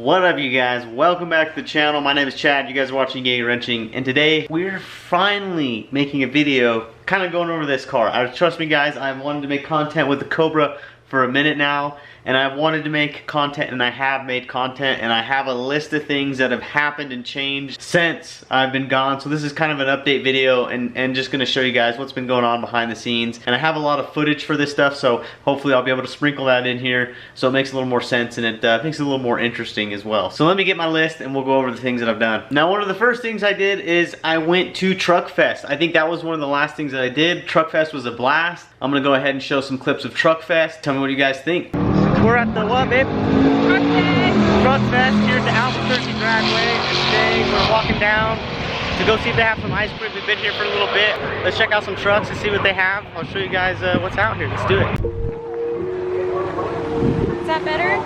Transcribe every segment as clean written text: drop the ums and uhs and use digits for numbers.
What up, you guys? Welcome back to the channel. My name is Chad. You guys are watching JaegerWrenching, and today we're finally making a video kind of going over this car. Trust me, guys, I've wanted to make content with the Cobra for a minute now, and I've wanted to make content, and I have made content, and I have a list of things that have happened and changed since I've been gone. So this is kind of an update video and just gonna show you guys what's been going on behind the scenes. And I have a lot of footage for this stuff, so hopefully I'll be able to sprinkle that in here so it makes a little more sense and it makes it a little more interesting as well. So let me get my list and we'll go over the things that I've done. Now, one of the first things I did is I went to Truck Fest. I think that was one of the last things that I did. Truck Fest was a blast. I'm gonna go ahead and show some clips of Truck Fest. Tell me what you guys think. We're at the what, babe? Truck Fest. Truck Fest here at the Albuquerque driveway, and today we're walking down to go see if they have some ice cream. We've been here for a little bit. Let's check out some trucks and see what they have. I'll show you guys what's out here. Let's do it. Is that better?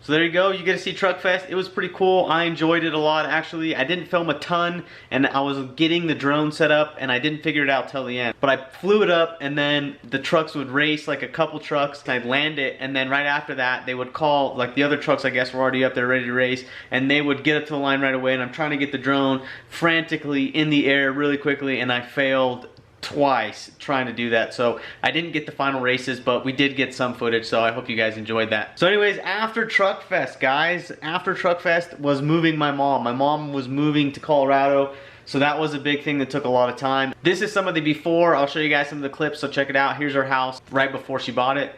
So there you go, you get to see Truck Fest. It was pretty cool. I enjoyed it a lot, actually. I didn't film a ton, and I was getting the drone set up, and I didn't figure it out till the end. But I flew it up, and then the trucks would race, like a couple trucks, and I'd land it, and then right after that, they would call, like the other trucks, I guess, were already up there ready to race, and they would get up to the line right away, and I'm trying to get the drone frantically in the air really quickly, and I failed twice trying to do that. So I didn't get the final races, but we did get some footage, so I hope you guys enjoyed that. So anyways, after Truck Fest, guys, after Truck Fest was moving my mom. My mom was moving to Colorado, so that was a big thing that took a lot of time. This is some of the before. I'll show you guys some of the clips, so check it out. Here's her house right before she bought it.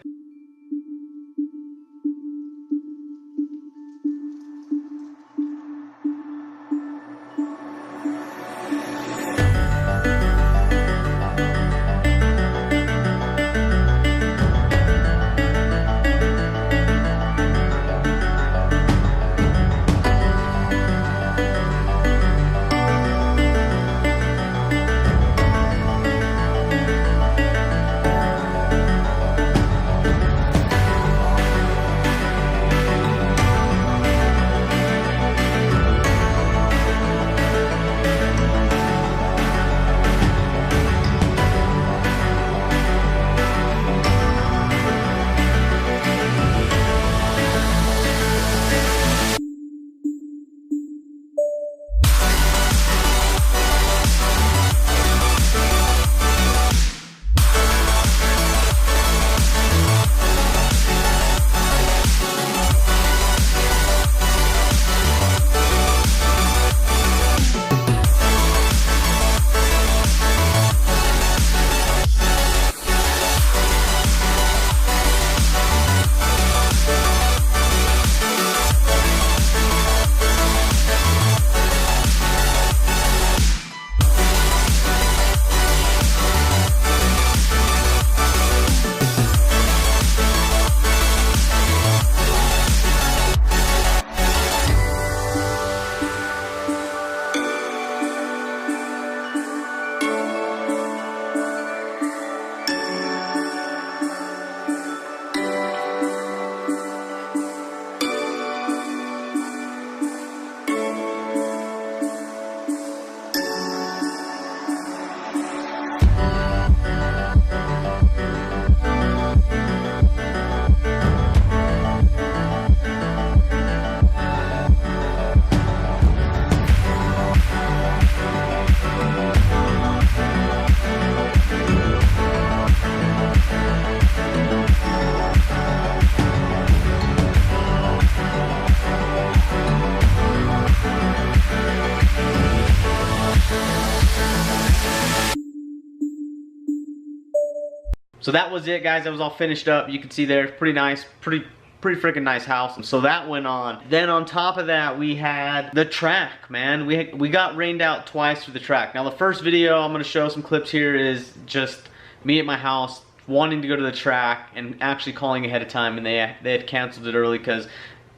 So that was it, guys. That was all finished up. You can see there, pretty nice, pretty freaking nice house. So that went on. Then on top of that, we had the track, man. We got rained out twice for the track. Now the first video I'm gonna show some clips here is just me at my house wanting to go to the track and actually calling ahead of time, and they had canceled it early because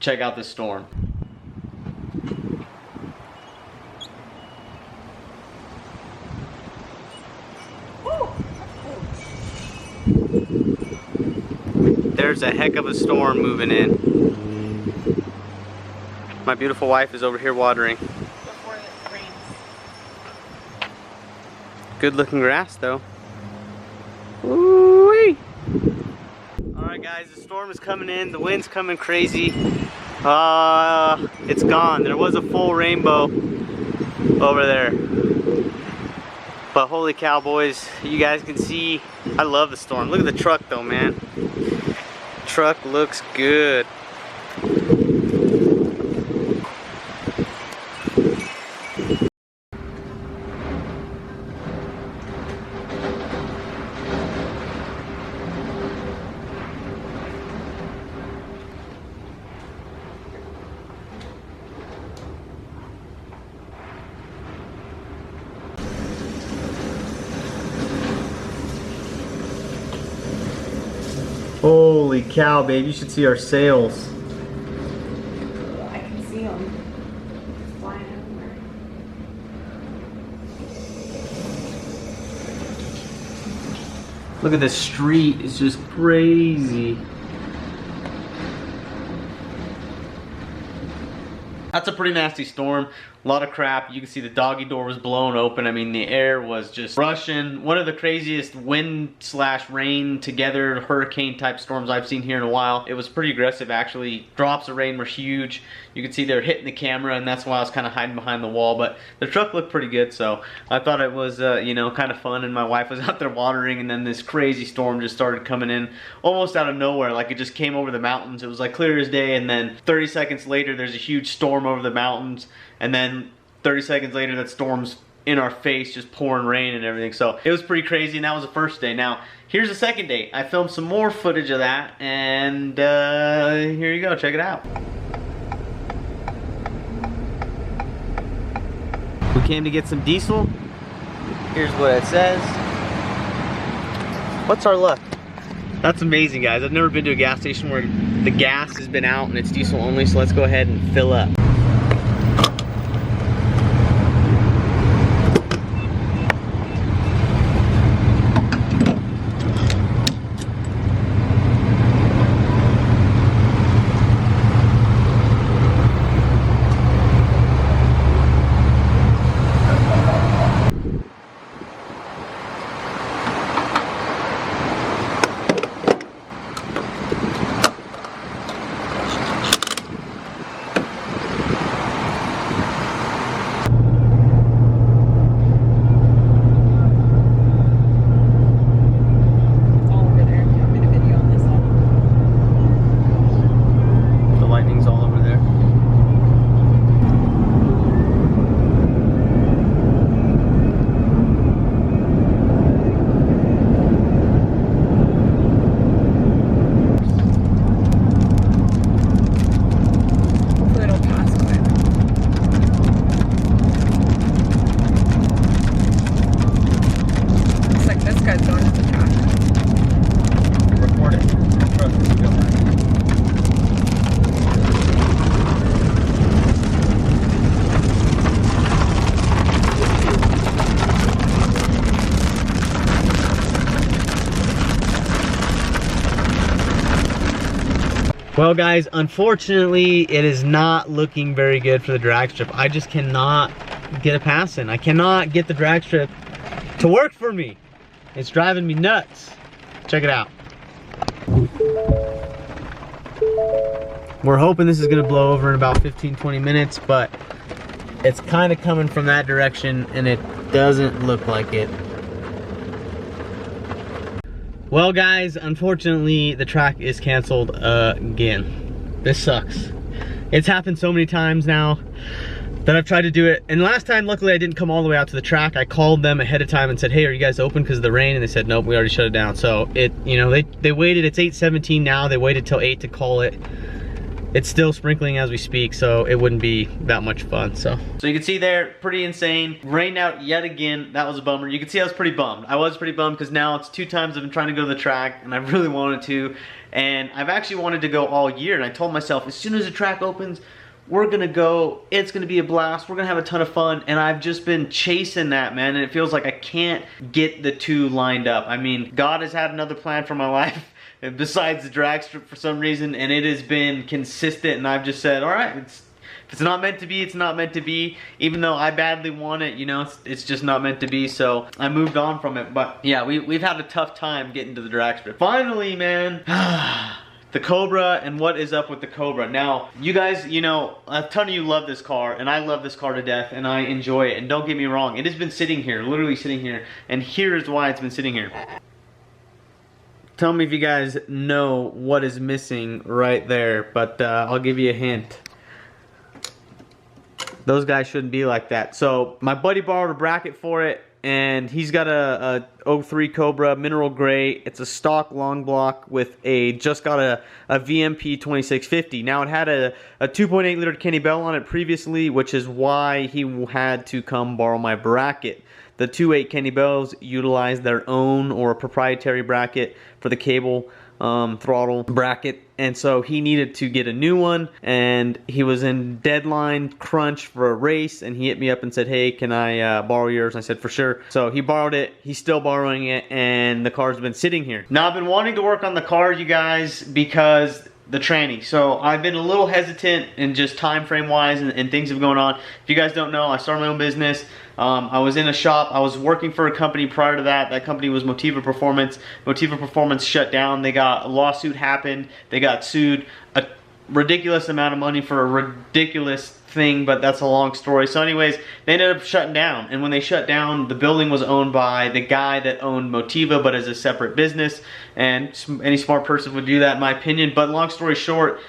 check out this storm. There's a heck of a storm moving in. My beautiful wife is over here watering. Before it rains. Good looking grass though. Ooh-wee. Alright guys, the storm is coming in, the wind's coming crazy. It's gone. There was a full rainbow over there. But holy cow, boys, you guys can see, I love the storm. Look at the truck though, man. Truck looks good. Holy cow, babe, you should see our sails. I can see them flying everywhere. Look at this street, it's just crazy. That's a pretty nasty storm. A lot of crap. You can see the doggy door was blown open. I mean, the air was just rushing. One of the craziest wind slash rain together hurricane type storms I've seen here in a while. It was pretty aggressive actually. Drops of rain were huge. You could see they're hitting the camera, and that's why I was kind of hiding behind the wall. But the truck looked pretty good, so I thought it was, you know, kind of fun. And my wife was out there watering, and then this crazy storm just started coming in almost out of nowhere. Like it just came over the mountains. It was like clear as day, and then 30 seconds later, there's a huge storm over the mountains. And then 30 seconds later, that storm's in our face, just pouring rain and everything. So it was pretty crazy, and that was the first day. Now, here's the second day. I filmed some more footage of that, and here you go. Check it out. We came to get some diesel. Here's what it says. What's our luck? That's amazing, guys. I've never been to a gas station where the gas has been out and it's diesel only, so let's go ahead and fill up. Well guys, unfortunately it is not looking very good for the drag strip. I just cannot get a pass in. I cannot get the drag strip to work for me. It's driving me nuts. Check it out. We're hoping this is gonna blow over in about 15-20 minutes, but it's kind of coming from that direction and it doesn't look like it. Well guys, unfortunately the track is canceled again. This sucks. It's happened so many times now. that I've tried to do it. And last time, luckily, I didn't come all the way out to the track. I called them ahead of time and said, hey, are you guys open because of the rain? And they said, nope, we already shut it down. So you know, they waited. It's 8:17 now. They waited till 8 to call it. It's still sprinkling as we speak, so it wouldn't be that much fun. So you can see there, pretty insane. Rained out yet again. That was a bummer. You can see I was pretty bummed. I was pretty bummed because now it's 2 times I've been trying to go to the track, and I really wanted to. And I've actually wanted to go all year, and I told myself, as soon as the track opens, we're gonna go. It's gonna be a blast. We're gonna have a ton of fun. And I've just been chasing that, man, and it feels like I can't get the 2 lined up. I mean, God has had another plan for my life besides the drag strip for some reason, and it has been consistent, and I've just said, all right, if it's not meant to be, it's not meant to be. Even though I badly want it, you know, it's just not meant to be, so I moved on from it. But yeah, we've had a tough time getting to the drag strip. Finally, man, the Cobra, and what is up with the Cobra. Now, you guys, you know, a ton of you love this car, and I love this car to death, and I enjoy it. And don't get me wrong, it has been sitting here, literally sitting here, and here's why it's been sitting here. Tell me if you guys know what is missing right there, but I'll give you a hint. Those guys shouldn't be like that. So my buddy borrowed a bracket for it, and he's got a 03 Cobra mineral gray. It's a stock long block with just got a VMP 2650. Now it had a 2.8 liter Kenny Bell on it previously, which is why he had to come borrow my bracket. The 2.8 Kenny Bells utilize their own or a proprietary bracket for the cable throttle bracket, and so he needed to get a new one, and he was in deadline crunch for a race, and he hit me up and said, hey, can I borrow yours? And I said, for sure. So he borrowed it, he's still borrowing it, and the car's been sitting here. Now I've been wanting to work on the car, you guys, because the tranny. So I've been a little hesitant in just time frame wise, and things have gone on. If you guys don't know, I started my own business. I was in a shop. I was working for a company prior to that. That company was Motiva Performance. Motiva Performance shut down. They got a lawsuit happened. They got sued. A ridiculous amount of money for a ridiculous thing, but that's a long story. So anyways, they ended up shutting down. And when they shut down, the building was owned by the guy that owned Motiva, but as a separate business. And any smart person would do that, in my opinion. But long story short,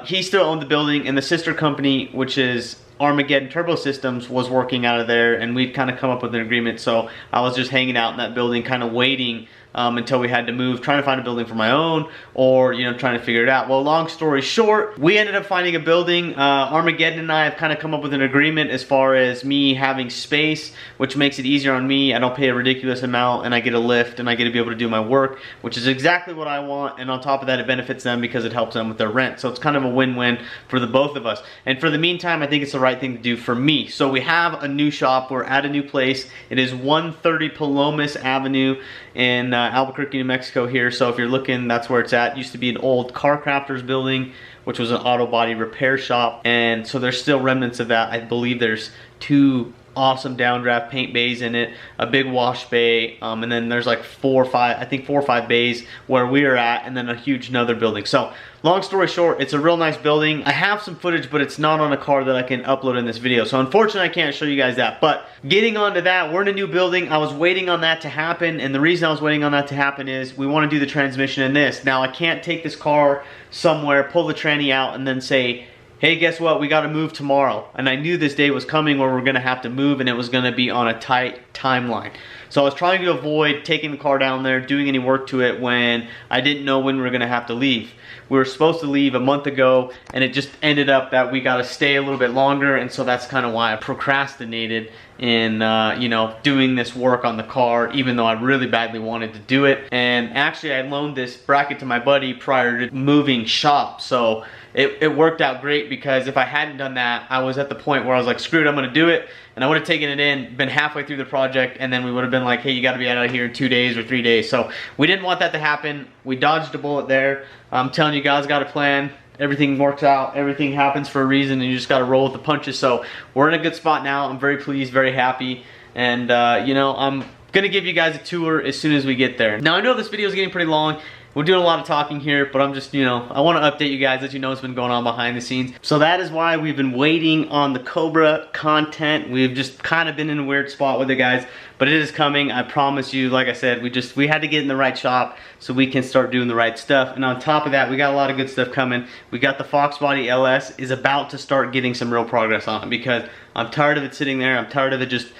he still owned the building, and the sister company, which is Armageddon Turbo Systems, was working out of there, and we'd kind of come up with an agreement. So I was just hanging out in that building, kind of waiting until we had to move, trying to find a building for my own, or, you know, trying to figure it out. Well, long story short, we ended up finding a building. Armageddon and I have kind of come up with an agreement as far as me having space, which makes it easier on me. I don't pay a ridiculous amount, and I get a lift, and I get to be able to do my work, which is exactly what I want. And on top of that, it benefits them because it helps them with their rent. So it's kind of a win-win for the both of us. And for the meantime, I think it's the right thing to do for me. So we have a new shop. We're at a new place. It is 130 Palomas Avenue in Albuquerque, New Mexico here. So if you're looking, that's where it's at. It used to be an old car crafters building, which was an auto body repair shop. And so there's still remnants of that. I believe there's 2 awesome downdraft paint bays in it, a big wash bay, and then there's like 4 or 5, I think 4 or 5 bays where we are at, and then a huge another building. So long story short, it's a real nice building. I have some footage, but it's not on a car that I can upload in this video. So unfortunately, I can't show you guys that. But getting onto that, we're in a new building. I was waiting on that to happen, and the reason I was waiting on that to happen is we want to do the transmission in this. Now, I can't take this car somewhere, pull the tranny out, and then say, hey, guess what? We got to move tomorrow. And I knew this day was coming where we're going to have to move, and it was going to be on a tight timeline. So I was trying to avoid taking the car down there, doing any work to it when I didn't know when we were going to have to leave. We were supposed to leave a month ago, and it just ended up that we got to stay a little bit longer, and so that's kind of why I procrastinated in you know, doing this work on the car, even though I really badly wanted to do it. And actually, I loaned this bracket to my buddy prior to moving shop, so it worked out great, because if I hadn't done that, I was at the point where I was like, screw it, I'm gonna do it. And I would have taken it in, been halfway through the project, and then we would have been like, hey, you gotta be out of here in 2 days or 3 days. So we didn't want that to happen. We dodged a bullet there. I'm telling you, God's got a plan. Everything works out, everything happens for a reason, and you just gotta roll with the punches. So we're in a good spot now. I'm very pleased, very happy, and you know, I'm gonna give you guys a tour as soon as we get there. Now I know this video is getting pretty long. We're doing a lot of talking here, but I'm just, I want to update you guys, let you know what's been going on behind the scenes. So that is why we've been waiting on the Cobra content. We've just kind of been in a weird spot with it, guys, but it is coming. I promise you. Like I said, we had to get in the right shop so we can start doing the right stuff. And on top of that, we got a lot of good stuff coming. We got the Fox Body LS is about to start getting some real progress on it, because I'm tired of it sitting there. I'm tired of it just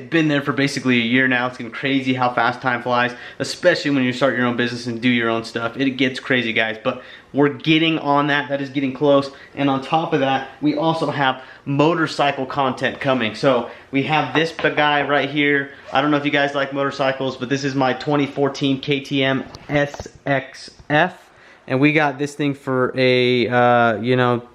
been there for basically a year now. It's getting crazy how fast time flies, especially when you start your own business and do your own stuff. It gets crazy, guys, but we're getting on that. That is getting close. And on top of that, we also have motorcycle content coming. So we have this guy right here. I don't know if you guys like motorcycles, but this is my 2014 KTM SXF, and we got this thing for a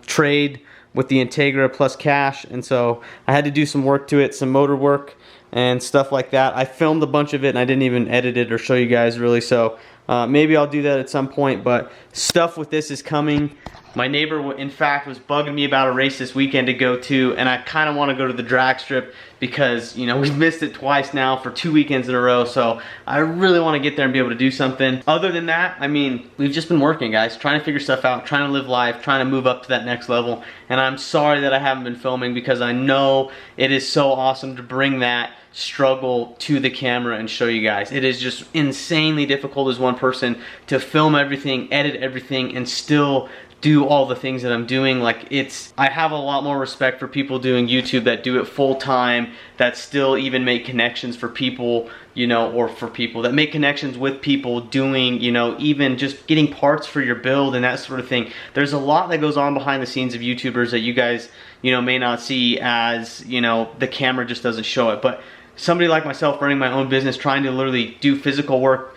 trade with the Integra plus cash, and so I had to do some work to it, some motor work and stuff like that. I filmed a bunch of it and I didn't even edit it or show you guys really, so maybe I'll do that at some point, but stuff with this is coming. My neighbor, in fact, was bugging me about a race this weekend to go to, and I kind of want to go to the drag strip because, we've missed it twice now for 2 weekends in a row, so I really want to get there and be able to do something. Other than that, we've just been working, guys, trying to figure stuff out, trying to live life, trying to move up to that next level, and I'm sorry that I haven't been filming, because I know it is so awesome to bring that struggle to the camera and show you guys. It is just insanely difficult as one person to film everything, edit everything, and still do all the things that I'm doing. I have a lot more respect for people doing YouTube that do it full time, that still even make connections for people, or for people that make connections with people doing, even just getting parts for your build and that sort of thing. There's a lot that goes on behind the scenes of YouTubers that you guys, may not see, as, the camera just doesn't show it. But somebody like myself running my own business, trying to literally do physical work,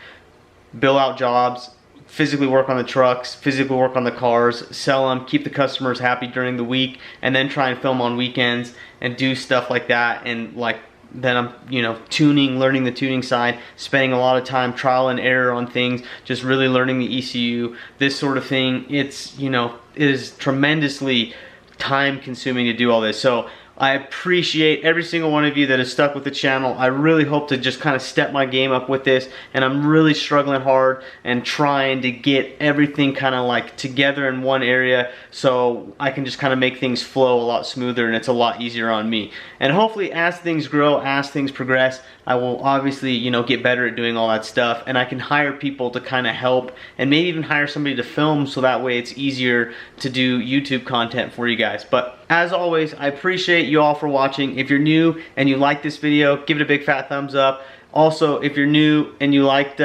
bill out jobs, physically work on the trucks, physically work on the cars, sell them, keep the customers happy during the week, and then try and film on weekends and do stuff like that. And then I'm, tuning, learning the tuning side, spending a lot of time trial and error on things, just really learning the ECU, this sort of thing. It's, it is tremendously time consuming to do all this. So I appreciate every single one of you that has stuck with the channel. I really hope to just kind of step my game up with this, and I'm really struggling hard and trying to get everything kind of together in one area so I can just kind of make things flow a lot smoother, and it's a lot easier on me. And hopefully as things grow, as things progress, I will obviously, get better at doing all that stuff, and I can hire people to kind of help, and maybe even hire somebody to film, so that way it's easier to do YouTube content for you guys. But as always, I appreciate you all for watching. If you're new and you like this video, give it a big fat thumbs up. Also, if you're new and you liked,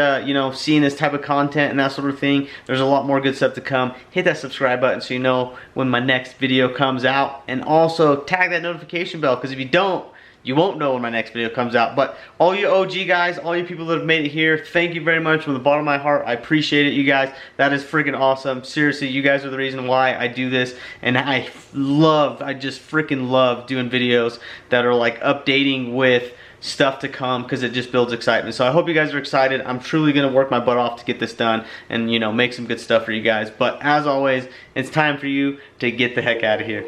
seeing this type of content and that sort of thing, there's a lot more good stuff to come. Hit that subscribe button so you know when my next video comes out. And also, tag that notification bell, because if you don't, you won't know when my next video comes out. But all you OG guys, all you people that have made it here, thank you very much from the bottom of my heart. I appreciate it, you guys. That is freaking awesome. Seriously, you guys are the reason why I do this. And I just freaking love doing videos that are updating with stuff to come, because it just builds excitement. So I hope you guys are excited. I'm truly gonna work my butt off to get this done and make some good stuff for you guys. But as always, it's time for you to get the heck out of here.